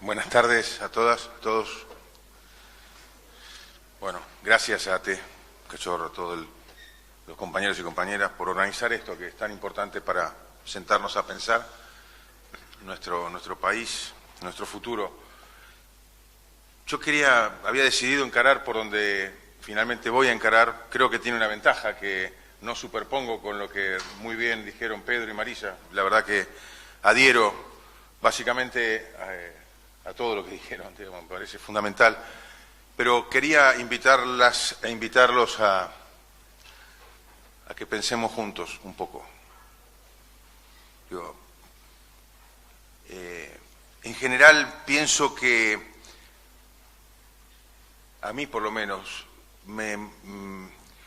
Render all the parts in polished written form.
Buenas tardes a todas, a todos. Bueno, gracias a Cachorro, a todos los compañeros y compañeras por organizar esto que es tan importante para sentarnos a pensar nuestro país, nuestro futuro. Yo había decidido encarar por donde finalmente voy a encarar. Creo que tiene una ventaja que no superpongo con lo que muy bien dijeron Pedro y Marisa. La verdad que adhiero básicamente a todo lo que dijeron, me parece fundamental. Pero quería invitarlos a que pensemos juntos un poco. En general pienso que, a mí por lo menos,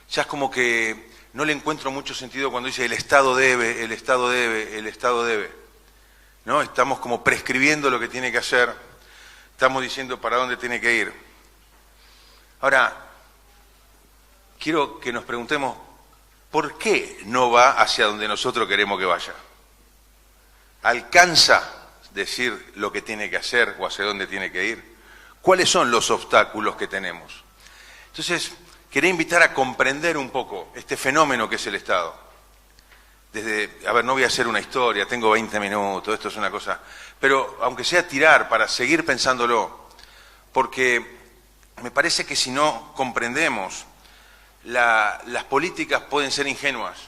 ya es como que no le encuentro mucho sentido cuando dice el Estado debe, el Estado debe, el Estado debe, ¿no? Estamos como prescribiendo lo que tiene que hacer, estamos diciendo para dónde tiene que ir. Ahora, quiero que nos preguntemos, ¿por qué no va hacia donde nosotros queremos que vaya? ¿Alcanza decir lo que tiene que hacer o hacia dónde tiene que ir? ¿Cuáles son los obstáculos que tenemos? Entonces, quería invitar a comprender un poco este fenómeno que es el Estado. No voy a hacer una historia, tengo 20 minutos, esto es una cosa, pero aunque sea tirar para seguir pensándolo, porque me parece que si no comprendemos, las políticas pueden ser ingenuas,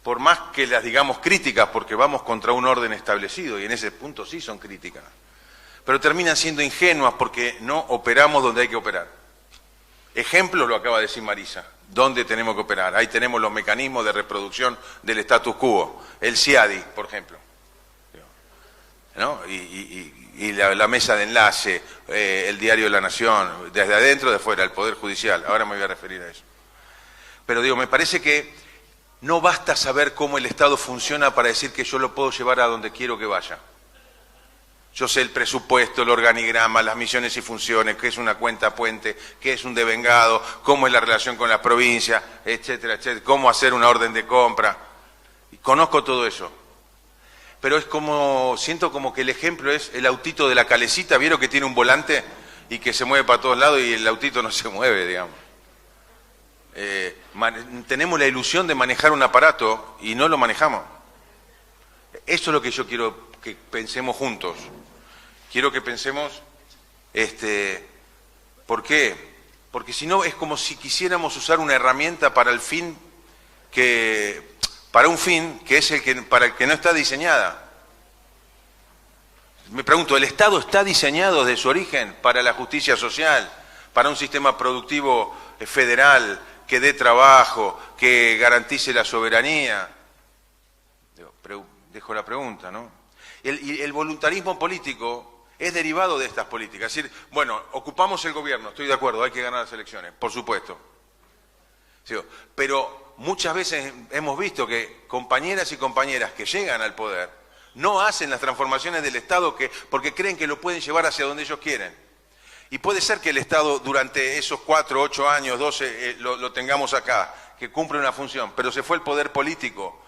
por más que las digamos críticas, porque vamos contra un orden establecido, y en ese punto sí son críticas, pero terminan siendo ingenuas porque no operamos donde hay que operar. Ejemplo lo acaba de decir Marisa, ¿dónde tenemos que operar? Ahí tenemos los mecanismos de reproducción del status quo, el CIADI, por ejemplo, ¿no? Y la mesa de enlace, el Diario de la Nación, desde adentro, de afuera, el Poder Judicial. Ahora me voy a referir a eso. Pero me parece que no basta saber cómo el Estado funciona para decir que yo lo puedo llevar a donde quiero que vaya. Yo sé el presupuesto, el organigrama, las misiones y funciones, qué es una cuenta puente, qué es un devengado, cómo es la relación con la provincia, etcétera, etcétera, cómo hacer una orden de compra. Y conozco todo eso. Pero siento como que el ejemplo es el autito de la calecita, ¿vieron que tiene un volante y que se mueve para todos lados y el autito no se mueve, digamos? Tenemos la ilusión de manejar un aparato y no lo manejamos. Eso es lo que yo quiero que pensemos juntos. Quiero que pensemos, ¿por qué? Porque si no es como si quisiéramos usar una herramienta para un fin que es para el que no está diseñada. Me pregunto, ¿el Estado está diseñado desde su origen para la justicia social, para un sistema productivo federal que dé trabajo, que garantice la soberanía? Dejo la pregunta, ¿no? El voluntarismo político es derivado de estas políticas. Es decir, bueno, ocupamos el gobierno, estoy de acuerdo, hay que ganar las elecciones, por supuesto. ¿Sí? Pero muchas veces hemos visto que compañeras y compañeras que llegan al poder no hacen las transformaciones del Estado porque creen que lo pueden llevar hacia donde ellos quieren. Y puede ser que el Estado durante esos 4, 8 años, 12, lo tengamos acá, que cumple una función, pero se fue el poder político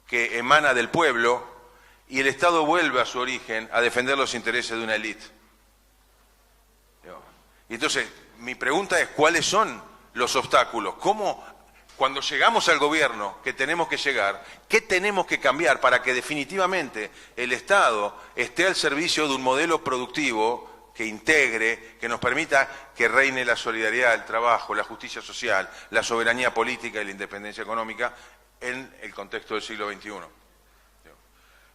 que emana del pueblo y el Estado vuelve a su origen a defender los intereses de una élite. Y entonces, mi pregunta es, ¿cuáles son los obstáculos? ¿Cómo, cuando llegamos al gobierno, que tenemos que llegar, qué tenemos que cambiar para que definitivamente el Estado esté al servicio de un modelo productivo que integre, que nos permita que reine la solidaridad, el trabajo, la justicia social, la soberanía política y la independencia económica en el contexto del siglo XXI?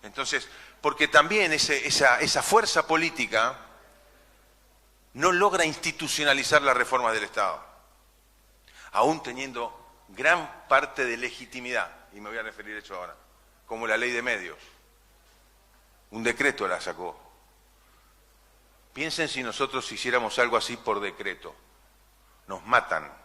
Entonces, porque también esa fuerza política no logra institucionalizar las reformas del Estado, aún teniendo gran parte de legitimidad, y me voy a referir a eso ahora, como la ley de medios. Un decreto la sacó. Piensen si nosotros hiciéramos algo así por decreto. Nos matan.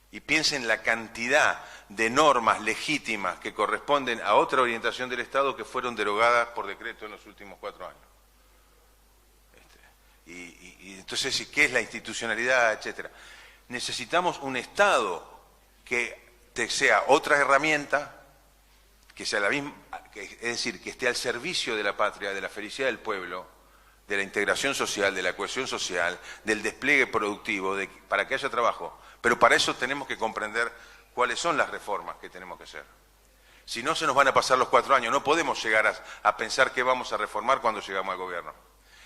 Y piensen la cantidad de normas legítimas que corresponden a otra orientación del Estado que fueron derogadas por decreto en los últimos 4 años. Y entonces, ¿qué es la institucionalidad, etcétera? Necesitamos un Estado que sea otra herramienta, que sea la misma, es decir, que esté al servicio de la patria, de la felicidad del pueblo, de la integración social, de la cohesión social, del despliegue productivo, para que haya trabajo. Pero para eso tenemos que comprender cuáles son las reformas que tenemos que hacer. Si no, se nos van a pasar los 4 años. No podemos llegar a pensar qué vamos a reformar cuando llegamos al gobierno.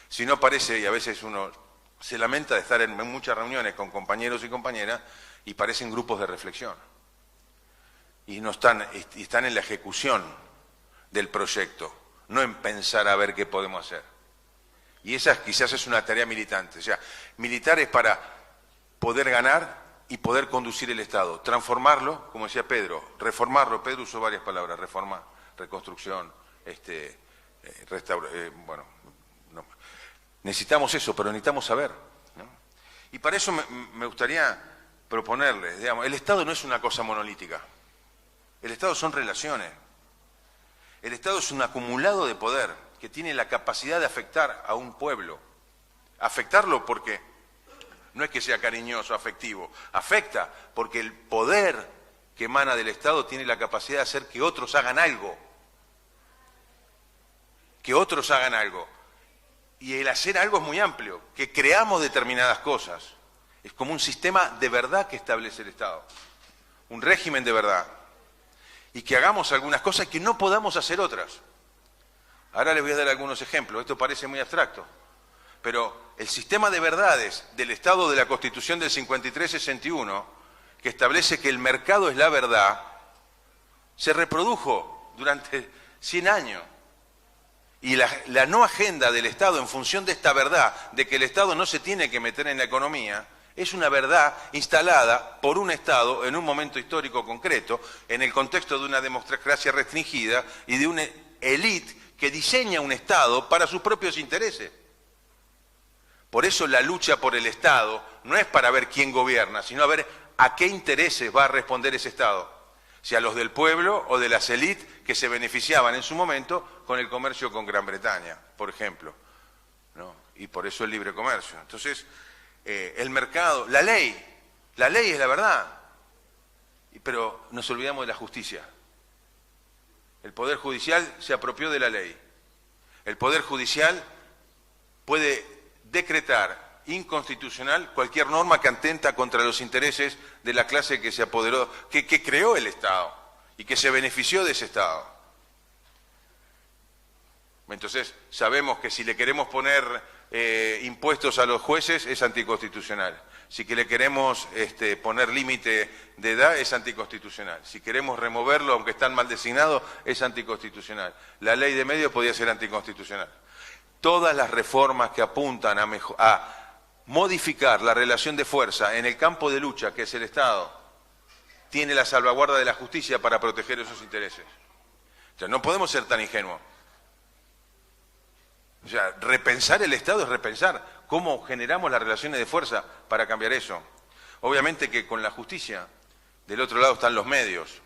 Si no parece, y a veces uno se lamenta de estar en muchas reuniones con compañeros y compañeras, y parecen grupos de reflexión. Y están en la ejecución del proyecto, no en pensar a ver qué podemos hacer. Y esa quizás es una tarea militante. O sea, militar es para poder ganar y poder conducir el Estado, transformarlo, como decía Pedro, reformarlo. Pedro usó varias palabras: reforma, reconstrucción, bueno, no. Necesitamos eso, pero necesitamos saber, ¿no? Y para eso me gustaría proponerles, digamos, el Estado no es una cosa monolítica. El Estado son relaciones. El Estado es un acumulado de poder que tiene la capacidad de afectar a un pueblo. Afectarlo porque no es que sea cariñoso, afectivo. Afecta porque el poder que emana del Estado tiene la capacidad de hacer que otros hagan algo. Que otros hagan algo. Y el hacer algo es muy amplio, que creamos determinadas cosas. Es como un sistema de verdad que establece el Estado. Un régimen de verdad. Y que hagamos algunas cosas que no podamos hacer otras. Ahora les voy a dar algunos ejemplos. Esto parece muy abstracto. Pero el sistema de verdades del Estado de la Constitución del 53-61, que establece que el mercado es la verdad, se reprodujo durante 100 años. Y la no agenda del Estado en función de esta verdad, de que el Estado no se tiene que meter en la economía, es una verdad instalada por un Estado en un momento histórico concreto, en el contexto de una democracia restringida y de una élite que diseña un Estado para sus propios intereses. Por eso la lucha por el Estado no es para ver quién gobierna, sino a ver a qué intereses va a responder ese Estado. Si a los del pueblo o de las élites que se beneficiaban en su momento con el comercio con Gran Bretaña, por ejemplo, ¿no? Y por eso el libre comercio. Entonces, el mercado, la ley es la verdad, pero nos olvidamos de la justicia. El Poder Judicial se apropió de la ley. El Poder Judicial puede decretar inconstitucional cualquier norma que atenta contra los intereses de la clase que se apoderó, que creó el Estado y que se benefició de ese Estado. Entonces, sabemos que si le queremos poner impuestos a los jueces es anticonstitucional. Si que le queremos poner límite de edad es anticonstitucional. Si queremos removerlo, aunque están mal designados, es anticonstitucional. La ley de medios podría ser anticonstitucional. Todas las reformas que apuntan a modificar la relación de fuerza en el campo de lucha, que es el Estado, tiene la salvaguarda de la justicia para proteger esos intereses. O sea, no podemos ser tan ingenuos. O sea, repensar el Estado es repensar cómo generamos las relaciones de fuerza para cambiar eso. Obviamente que con la justicia, del otro lado están los medios,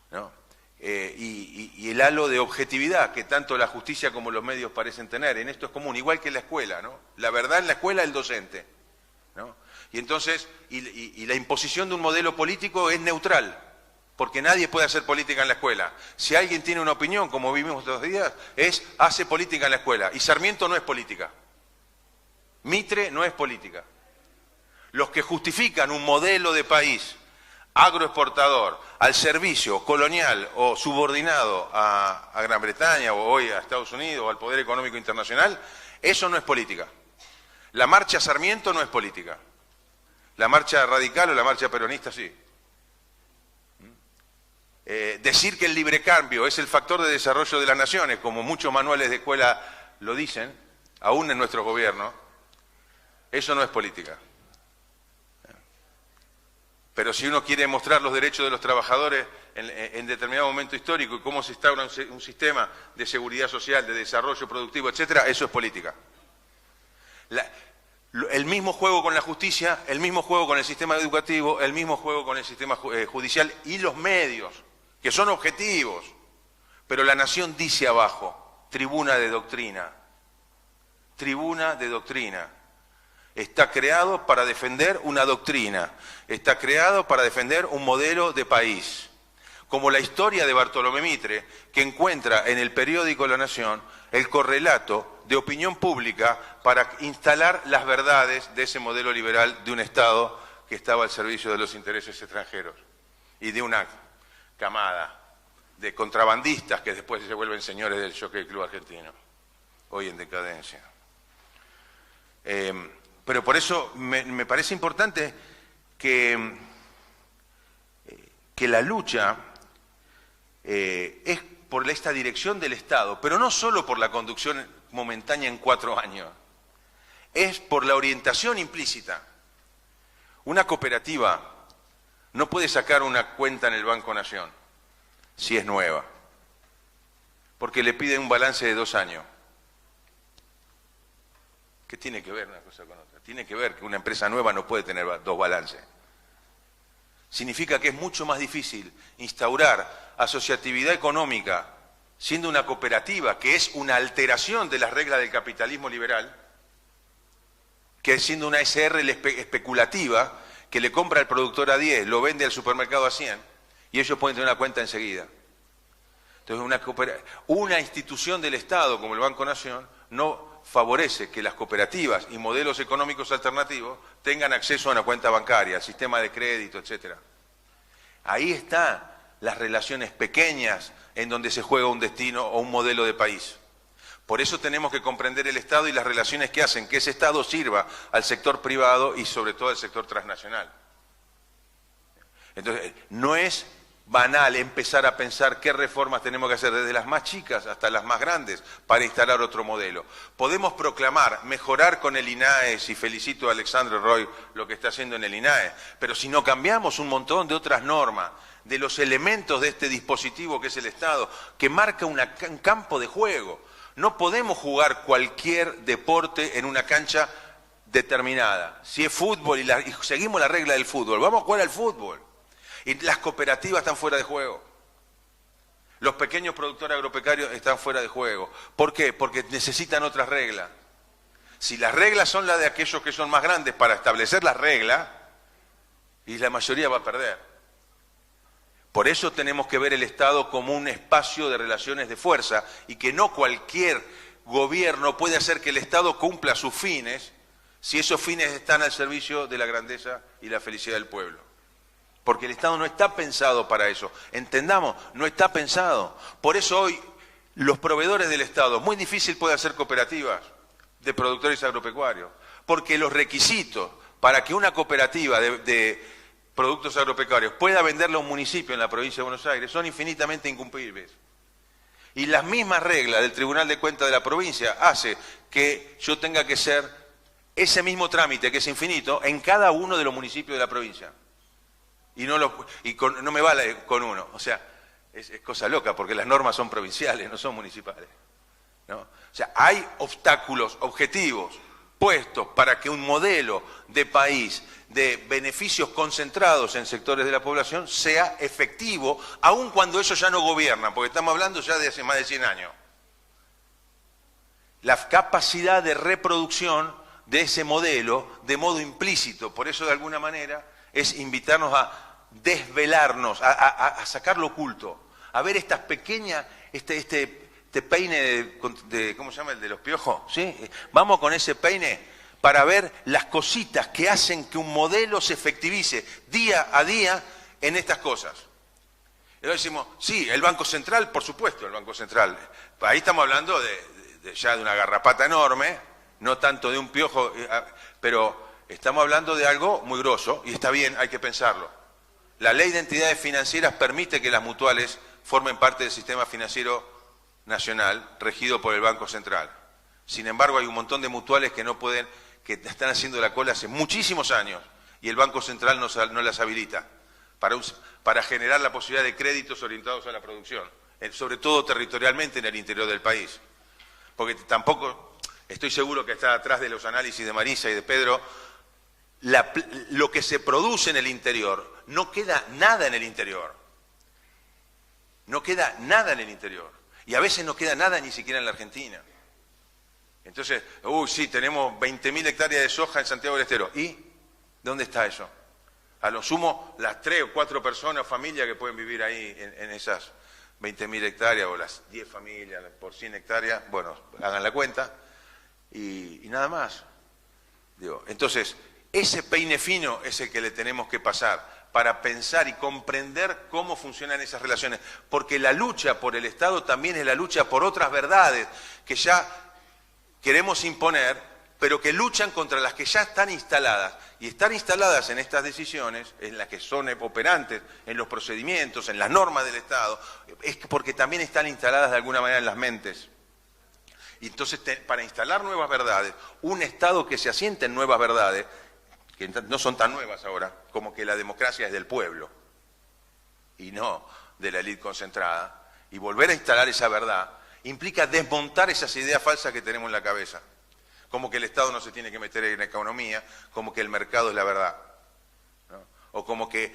¿no? Y el halo de objetividad que tanto la justicia como los medios parecen tener. En esto es común, igual que en la escuela, ¿no? La verdad en la escuela es el docente, ¿no? Y entonces, y la imposición de un modelo político es neutral, porque nadie puede hacer política en la escuela. Si alguien tiene una opinión, como vivimos estos días, hace política en la escuela. Y Sarmiento no es política. Mitre no es política. Los que justifican un modelo de país agroexportador al servicio colonial o subordinado a Gran Bretaña o hoy a Estados Unidos o al poder económico internacional, eso no es política. La marcha Sarmiento no es política. La marcha radical o la marcha peronista sí. Decir que el libre cambio es el factor de desarrollo de las naciones, como muchos manuales de escuela lo dicen, aún en nuestro gobierno, eso no es política. Pero si uno quiere mostrar los derechos de los trabajadores en determinado momento histórico y cómo se instaura un sistema de seguridad social, de desarrollo productivo, etcétera, eso es política. El mismo juego con la justicia, el mismo juego con el sistema educativo, el mismo juego con el sistema judicial y los medios, que son objetivos. Pero la nación dice abajo, tribuna de doctrina. Tribuna de doctrina. Está creado para defender una doctrina, está creado para defender un modelo de país. Como la historia de Bartolomé Mitre, que encuentra en el periódico La Nación el correlato de opinión pública para instalar las verdades de ese modelo liberal de un Estado que estaba al servicio de los intereses extranjeros y de una camada de contrabandistas que después se vuelven señores del Jockey Club argentino, hoy en decadencia. Pero por eso me parece importante que la lucha es por esta dirección del Estado, pero no solo por la conducción momentánea en 4 años, es por la orientación implícita. Una cooperativa no puede sacar una cuenta en el Banco Nación si es nueva, porque le piden un balance de 2 años. ¿Qué tiene que ver una cosa con otra? Tiene que ver que una empresa nueva no puede tener 2 balances. Significa que es mucho más difícil instaurar asociatividad económica siendo una cooperativa, que es una alteración de las reglas del capitalismo liberal, que siendo una SR especulativa, que le compra al productor a 10, lo vende al supermercado a 100, y ellos pueden tener una cuenta enseguida. Entonces, una institución del Estado como el Banco Nación no favorece que las cooperativas y modelos económicos alternativos tengan acceso a una cuenta bancaria, sistema de crédito, etc. Ahí están las relaciones pequeñas en donde se juega un destino o un modelo de país. Por eso tenemos que comprender el Estado y las relaciones que hacen que ese Estado sirva al sector privado y sobre todo al sector transnacional. Entonces, no es banal empezar a pensar qué reformas tenemos que hacer desde las más chicas hasta las más grandes para instalar otro modelo. Podemos proclamar, mejorar con el INAES, y felicito a Alexandre Roy lo que está haciendo en el INAES, pero si no cambiamos un montón de otras normas, de los elementos de este dispositivo que es el Estado, que marca un campo de juego. No podemos jugar cualquier deporte en una cancha determinada. Si es fútbol y seguimos la regla del fútbol, vamos a jugar al fútbol. Y las cooperativas están fuera de juego. Los pequeños productores agropecuarios están fuera de juego. ¿Por qué? Porque necesitan otras reglas. Si las reglas son las de aquellos que son más grandes para establecer las reglas, y la mayoría va a perder. Por eso tenemos que ver el Estado como un espacio de relaciones de fuerza y que no cualquier gobierno puede hacer que el Estado cumpla sus fines si esos fines están al servicio de la grandeza y la felicidad del pueblo. Porque el Estado no está pensado para eso. Entendamos, no está pensado. Por eso hoy los proveedores del Estado, muy difícil puede hacer cooperativas de productores agropecuarios, porque los requisitos para que una cooperativa de productos agropecuarios pueda venderle a un municipio en la provincia de Buenos Aires son infinitamente incumplibles. Y las mismas reglas del Tribunal de Cuentas de la provincia hace que yo tenga que hacer ese mismo trámite, que es infinito, en cada uno de los municipios de la provincia. Y no me vale con uno. O sea, es cosa loca, porque las normas son provinciales, no son municipales, ¿no? O sea, hay obstáculos objetivos puestos para que un modelo de país de beneficios concentrados en sectores de la población sea efectivo, aun cuando ellos ya no gobiernan, porque estamos hablando ya de hace más de 100 años. La capacidad de reproducción de ese modelo de modo implícito, por eso de alguna manera es invitarnos a desvelarnos, a sacar lo oculto, a ver estas pequeñas, este peine de ¿cómo se llama? El de los piojos, ¿sí? Vamos con ese peine para ver las cositas que hacen que un modelo se efectivice día a día en estas cosas. Y luego decimos, sí, el Banco Central, por supuesto, el Banco Central. Ahí estamos hablando ya de una garrapata enorme, no tanto de un piojo, pero estamos hablando de algo muy grosso y está bien, hay que pensarlo. La Ley de Entidades Financieras permite que las mutuales formen parte del sistema financiero nacional regido por el Banco Central. Sin embargo, hay un montón de mutuales que no pueden, que están haciendo la cola hace muchísimos años y el Banco Central no las habilita para generar la posibilidad de créditos orientados a la producción, sobre todo territorialmente en el interior del país. Porque tampoco, estoy seguro que está atrás de los análisis de Marisa y de Pedro, lo que se produce en el interior, no queda nada en el interior. No queda nada en el interior. Y a veces no queda nada ni siquiera en la Argentina. Entonces, sí, tenemos 20.000 hectáreas de soja en Santiago del Estero. ¿Y dónde está eso? A lo sumo, las 3 o 4 personas, familias que pueden vivir ahí en esas 20.000 hectáreas o las 10 familias por 100 hectáreas, bueno, hagan la cuenta y nada más. Digo, entonces, ese peine fino es el que le tenemos que pasar para pensar y comprender cómo funcionan esas relaciones, porque la lucha por el Estado también es la lucha por otras verdades que ya queremos imponer, pero que luchan contra las que ya están instaladas. Y están instaladas en estas decisiones, en las que son operantes, en los procedimientos, en las normas del Estado, es porque también están instaladas de alguna manera en las mentes. Y entonces, para instalar nuevas verdades, un Estado que se asiente en nuevas verdades, que no son tan nuevas ahora, como que la democracia es del pueblo y no de la élite concentrada, y volver a instalar esa verdad, implica desmontar esas ideas falsas que tenemos en la cabeza, como que el Estado no se tiene que meter en la economía, como que el mercado es la verdad, ¿no? O como que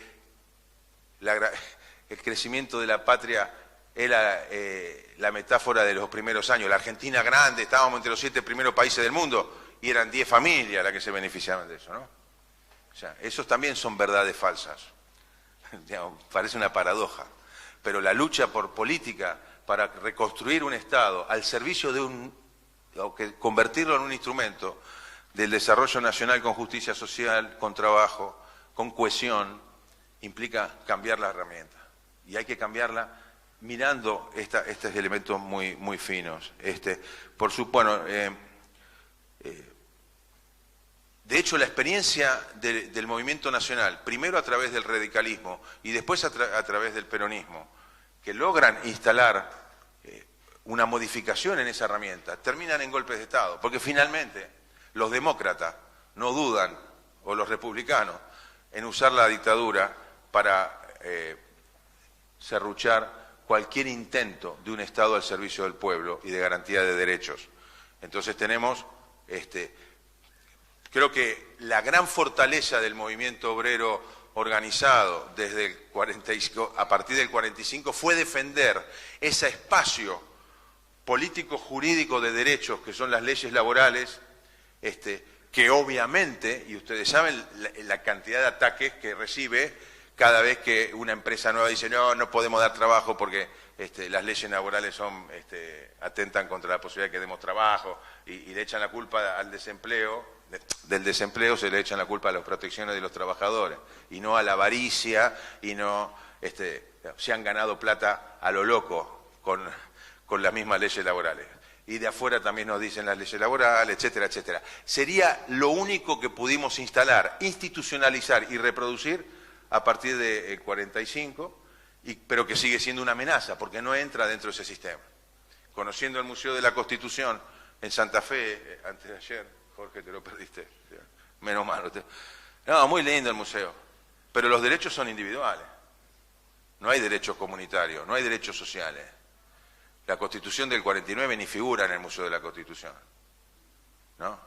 el crecimiento de la patria era la metáfora de los primeros años. La Argentina grande, estábamos entre los 7 primeros países del mundo y eran 10 familias las que se beneficiaban de eso, ¿no? O sea, esos también son verdades falsas. Digamos, parece una paradoja. Pero la lucha por política para reconstruir un Estado al servicio de convertirlo en un instrumento del desarrollo nacional con justicia social, con trabajo, con cohesión, implica cambiar la herramienta. Y hay que cambiarla mirando estos elementos muy, muy finos. De hecho, la experiencia del movimiento nacional, primero a través del radicalismo y después a través del peronismo, que logran instalar una modificación en esa herramienta, terminan en golpes de Estado, porque finalmente los demócratas no dudan, o los republicanos, en usar la dictadura para serruchar cualquier intento de un Estado al servicio del pueblo y de garantía de derechos. Entonces tenemos, creo que la gran fortaleza del movimiento obrero organizado desde el 45, a partir del 45 fue defender ese espacio político-jurídico de derechos que son las leyes laborales, que obviamente, y ustedes saben la cantidad de ataques que recibe cada vez que una empresa nueva dice no podemos dar trabajo porque las leyes laborales atentan contra la posibilidad de que demos trabajo y le echan la culpa al desempleo, del desempleo se le echan la culpa a las protecciones de los trabajadores y no a la avaricia y no se han ganado plata a lo loco con las mismas leyes laborales. Y de afuera también nos dicen las leyes laborales, etcétera, etcétera. Sería lo único que pudimos instalar, institucionalizar y reproducir a partir del 45, pero que sigue siendo una amenaza, porque no entra dentro de ese sistema. Conociendo el Museo de la Constitución en Santa Fe, antes de ayer, Jorge, te lo perdiste, menos mal. No, muy lindo el museo, pero los derechos son individuales. No hay derechos comunitarios, no hay derechos sociales. La Constitución del 49 ni figura en el Museo de la Constitución, ¿no?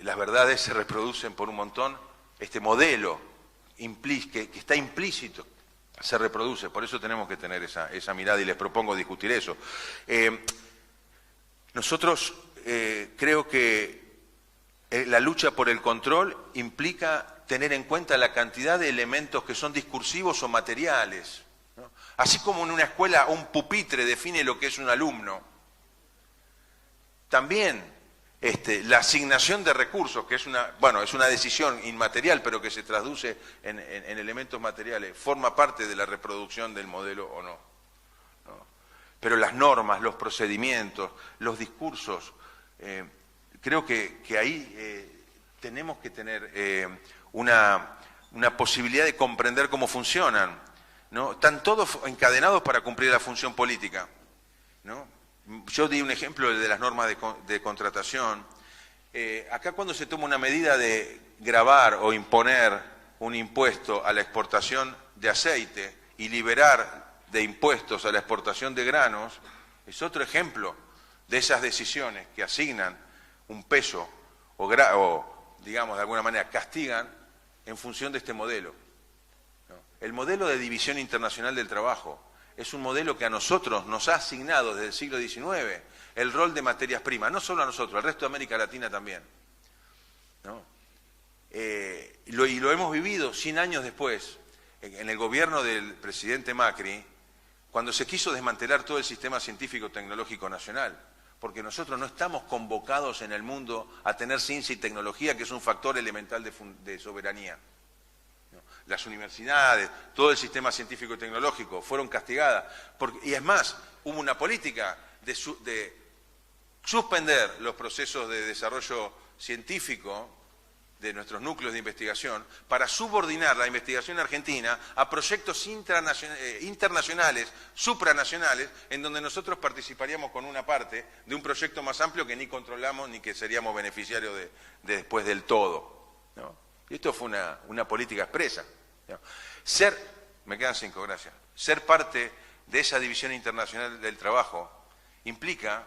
Las verdades se reproducen por un montón. Este modelo que está implícito se reproduce, por eso tenemos que tener esa mirada y les propongo discutir eso. Nosotros creo que la lucha por el control implica tener en cuenta la cantidad de elementos que son discursivos o materiales, ¿no? Así como en una escuela un pupitre define lo que es un alumno, también la asignación de recursos, que es una decisión inmaterial, pero que se traduce en elementos materiales, forma parte de la reproducción del modelo o no, ¿no? Pero las normas, los procedimientos, los discursos, creo que ahí tenemos que tener una posibilidad de comprender cómo funcionan, ¿no? Están todos encadenados para cumplir la función política, ¿no? Yo di un ejemplo de las normas de contratación. Acá cuando se toma una medida de gravar o imponer un impuesto a la exportación de aceite y liberar de impuestos a la exportación de granos, es otro ejemplo de esas decisiones que asignan un peso o digamos, de alguna manera, castigan en función de este modelo, ¿no? El modelo de división internacional del trabajo es un modelo que a nosotros nos ha asignado desde el siglo XIX el rol de materias primas, no solo a nosotros, al resto de América Latina también, ¿no? Y lo hemos vivido 100 años después, en el gobierno del presidente Macri, cuando se quiso desmantelar todo el sistema científico-tecnológico nacional, porque nosotros no estamos convocados en el mundo a tener ciencia y tecnología, que es un factor elemental de soberanía. Las universidades, todo el sistema científico y tecnológico fueron castigadas, y es más, hubo una política de suspender los procesos de desarrollo científico de nuestros núcleos de investigación para subordinar la investigación argentina a proyectos internacionales, supranacionales, en donde nosotros participaríamos con una parte de un proyecto más amplio que ni controlamos ni que seríamos beneficiarios de después del todo, ¿no? Y esto fue una política expresa, ¿no? Me quedan 5, gracias. Ser parte de esa división internacional del trabajo implica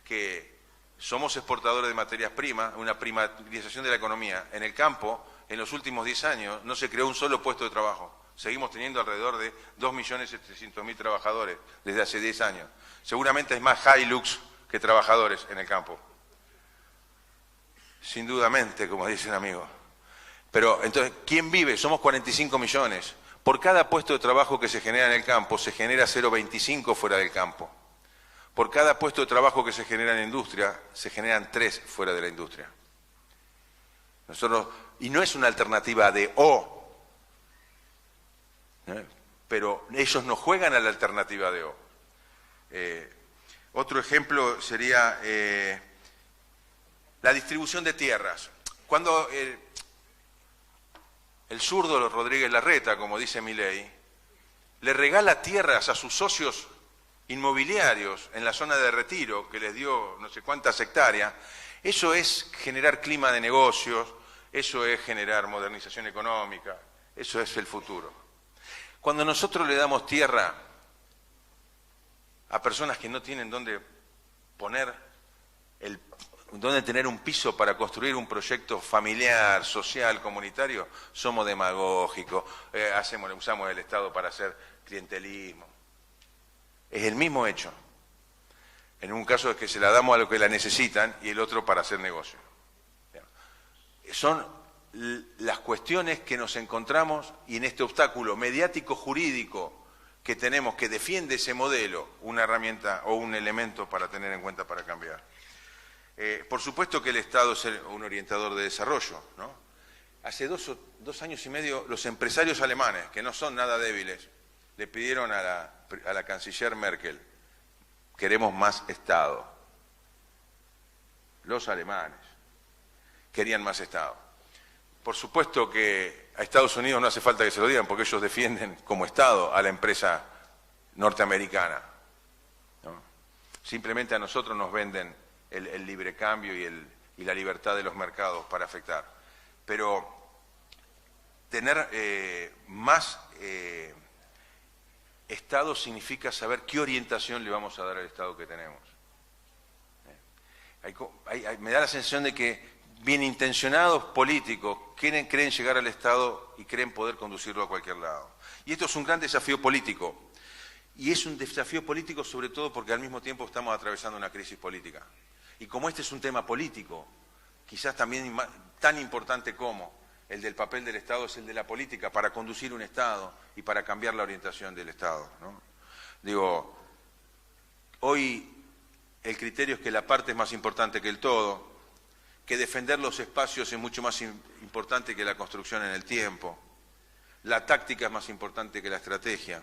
que somos exportadores de materias primas, una primarización de la economía. En el campo, en los últimos 10 años, no se creó un solo puesto de trabajo. Seguimos teniendo alrededor de 2.700.000 trabajadores desde hace 10 años. Seguramente hay más Hilux que trabajadores en el campo. Sin dudamente, como dice un amigo. Pero entonces, ¿quién vive? Somos 45 millones. Por cada puesto de trabajo que se genera en el campo, se genera 0,25 fuera del campo. Por cada puesto de trabajo que se genera en la industria, se generan 3 fuera de la industria. Y no es una alternativa de o, ¿eh? Pero ellos no juegan a la alternativa de o. Otro ejemplo sería la distribución de tierras. Cuando el zurdo Rodríguez Larreta, como dice Milei, le regala tierras a sus socios inmobiliarios en la zona de Retiro, que les dio no sé cuántas hectáreas, eso es generar clima de negocios, eso es generar modernización económica, eso es el futuro. Cuando nosotros le damos tierra a personas que no tienen dónde tener un piso para construir un proyecto familiar, social, comunitario, somos demagógicos, usamos el Estado para hacer clientelismo. Es el mismo hecho. En un caso es que se la damos a los que la necesitan y el otro para hacer negocio. Son las cuestiones que nos encontramos y en este obstáculo mediático-jurídico que tenemos, que defiende ese modelo, una herramienta o un elemento para tener en cuenta para cambiar. Por supuesto que el Estado es un orientador de desarrollo, ¿no? Hace 2 años y medio los empresarios alemanes, que no son nada débiles, le pidieron a la canciller Merkel: queremos más Estado. Los alemanes querían más Estado. Por supuesto que a Estados Unidos no hace falta que se lo digan, porque ellos defienden como Estado a la empresa norteamericana, ¿no? Simplemente a nosotros nos venden el libre cambio y la libertad de los mercados para afectar. Pero tener más Estado significa saber qué orientación le vamos a dar al Estado que tenemos. Me da la sensación de que bien intencionados políticos creen llegar al Estado y creen poder conducirlo a cualquier lado. Y esto es un gran desafío político. Y es un desafío político sobre todo porque al mismo tiempo estamos atravesando una crisis política. Y como este es un tema político, quizás también tan importante como el del papel del Estado es el de la política para conducir un Estado y para cambiar la orientación del Estado, ¿no? Digo, hoy el criterio es que la parte es más importante que el todo, que defender los espacios es mucho más importante que la construcción en el tiempo, la táctica es más importante que la estrategia,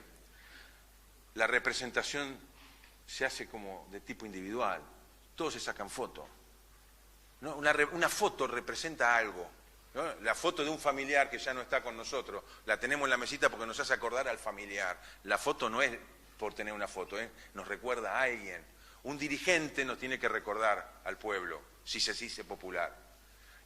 la representación se hace como de tipo individual, todos se sacan fotos, ¿no? Una foto representa algo, ¿no? La foto de un familiar que ya no está con nosotros, la tenemos en la mesita porque nos hace acordar al familiar. La foto no es por tener una foto, nos recuerda a alguien. Un dirigente nos tiene que recordar al pueblo, si se dice popular.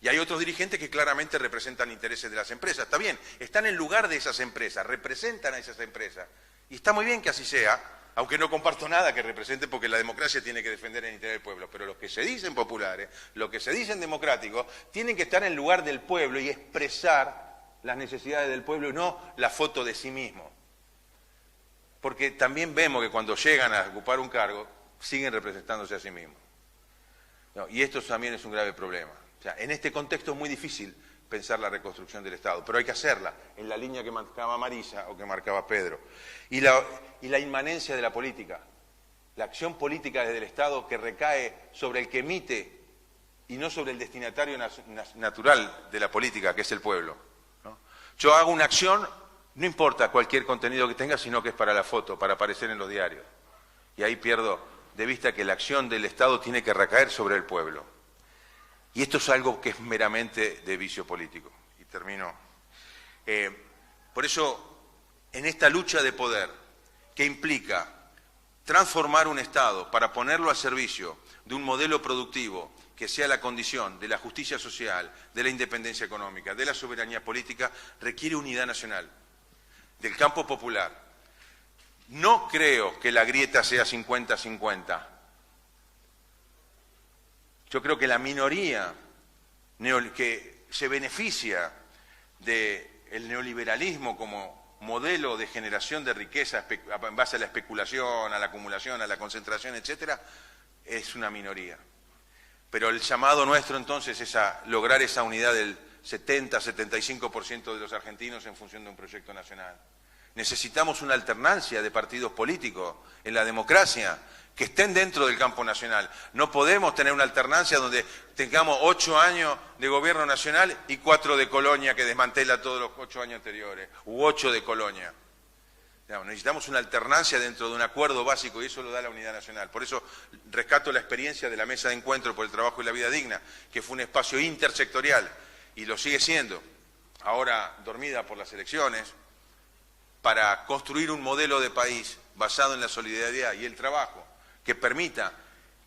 Y hay otros dirigentes que claramente representan intereses de las empresas. Está bien, están en lugar de esas empresas, representan a esas empresas. Y está muy bien que así sea, aunque no comparto nada que represente, porque la democracia tiene que defender el interés del pueblo. Pero los que se dicen populares, los que se dicen democráticos, tienen que estar en lugar del pueblo y expresar las necesidades del pueblo y no la foto de sí mismo. Porque también vemos que cuando llegan a ocupar un cargo, siguen representándose a sí mismos. No, y esto también es un grave problema. O sea, en este contexto es muy difícil pensar la reconstrucción del Estado, pero hay que hacerla en la línea que marcaba Marisa o que marcaba Pedro. Y la inmanencia de la política, la acción política desde el Estado que recae sobre el que emite y no sobre el destinatario natural de la política, que es el pueblo, ¿no? Yo hago una acción, no importa cualquier contenido que tenga, sino que es para la foto, para aparecer en los diarios. Y ahí pierdo de vista que la acción del Estado tiene que recaer sobre el pueblo. Y esto es algo que es meramente de vicio político. Y termino. Por eso, en esta lucha de poder, que implica transformar un Estado para ponerlo al servicio de un modelo productivo que sea la condición de la justicia social, de la independencia económica, de la soberanía política, requiere unidad nacional, del campo popular. No creo que la grieta sea 50-50. Yo creo que la minoría que se beneficia del neoliberalismo como modelo de generación de riqueza en base a la especulación, a la acumulación, a la concentración, etcétera, es una minoría. Pero el llamado nuestro entonces es a lograr esa unidad del 70-75% de los argentinos en función de un proyecto nacional. Necesitamos una alternancia de partidos políticos en la democracia que estén dentro del campo nacional. No podemos tener una alternancia donde tengamos 8 años de gobierno nacional y 4 de Colonia que desmantela todos los 8 años anteriores, u 8 de Colonia. Necesitamos una alternancia dentro de un acuerdo básico y eso lo da la unidad nacional. Por eso rescato la experiencia de la Mesa de Encuentro por el Trabajo y la Vida Digna, que fue un espacio intersectorial y lo sigue siendo, ahora dormida por las elecciones, para construir un modelo de país basado en la solidaridad y el trabajo que permita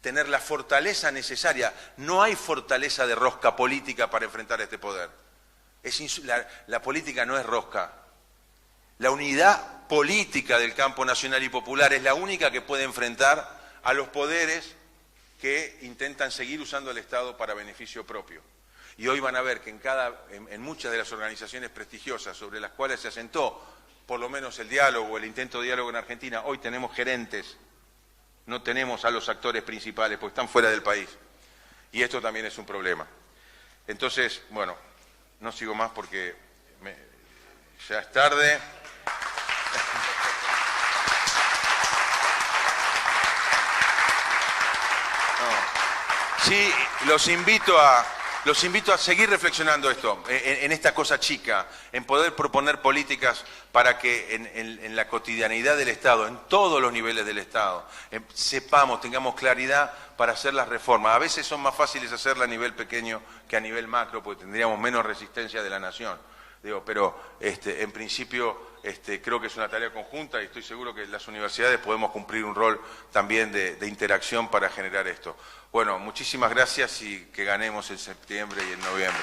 tener la fortaleza necesaria. No hay fortaleza de rosca política para enfrentar este poder. La política no es rosca. La unidad política del campo nacional y popular es la única que puede enfrentar a los poderes que intentan seguir usando el Estado para beneficio propio. Y hoy van a ver que en muchas de las organizaciones prestigiosas sobre las cuales se asentó por lo menos el diálogo, el intento de diálogo en Argentina, hoy tenemos gerentes, no tenemos a los actores principales, porque están fuera del país. Y esto también es un problema. Entonces, bueno, no sigo más porque ya es tarde. No. Sí, los invito a seguir reflexionando esto, en esta cosa chica, en poder proponer políticas para que en la cotidianidad del Estado, en todos los niveles del Estado, tengamos claridad para hacer las reformas. A veces son más fáciles hacerlas a nivel pequeño que a nivel macro, porque tendríamos menos resistencia de la nación. Pero en principio creo que es una tarea conjunta y estoy seguro que las universidades podemos cumplir un rol también de interacción para generar esto. Bueno, muchísimas gracias y que ganemos en septiembre y en noviembre.